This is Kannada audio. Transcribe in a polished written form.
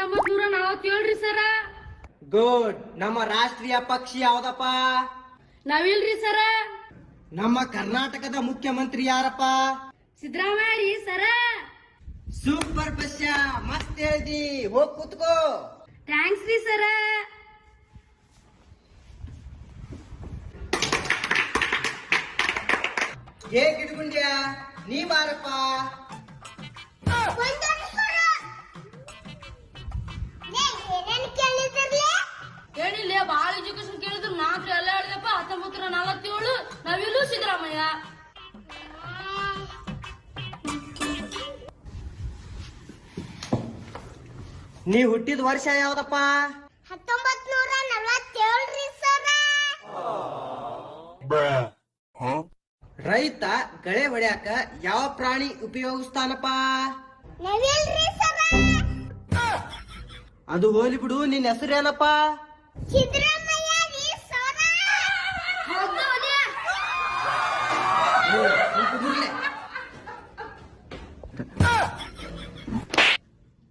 1947 ಸರ. ಗುಡ್. ನಮ್ಮ ರಾಷ್ಟ್ರೀಯ ಪಕ್ಷಿ ಯಾವ್ದಪ್ಪ? ನಾವಿಲ್ರಿ ಸರ. ನಮ್ಮ ಕರ್ನಾಟಕದ ಮುಖ್ಯಮಂತ್ರಿ ಯಾರಪ್ಪ? ಸಿದ್ದರಾಮಯ್ಯ ರೀ ಸರ. ಸೂಪರ್ ಬಸ್ಯ, ಮಸ್ತ್ ಹೇಳ್ದಿ. ಹೋಗ್ ಕೂತ್ಕೋ. ಥ್ಯಾಂಕ್ಸ್ ರೀ ಸರ. ಏ ಗಿಡ್ಗುಂಡ್ಯ, ನೀ ಬಾರಪ್ಪ. ಏನಿಲ್ಲ, ಬಾಳ ಎಜುಕೇಶನ್ ಕೇಳಿದ್ರು ನಾಲ್ಕು ಎಲ್ಲ ಹೇಳಿದಪ್ಪ. 1947 ನಾವಿಲ್ಲೂ ಸಿದ್ದರಾಮಯ್ಯ. ನೀ ಹುಟ್ಟಿದ ವರ್ಷ ಯಾವ್ದಪ್ಪ? 1947 ರೀ ಸರ. ರೈತ ಗಳೆ ಹೊಡ್ಯಾಕ ಯಾವ ಪ್ರಾಣಿ ಉಪಯೋಗಿಸ್ತಾನಪ್ಪ? ನವಿಲ್ರಿ ಸರ. ಅದು ಹೋಲಿ ಬಿಡು, ನಿನ್ ಹೆಸರೇನಪ್ಪ? ಸಿದ್ದರಾಮಯ್ಯ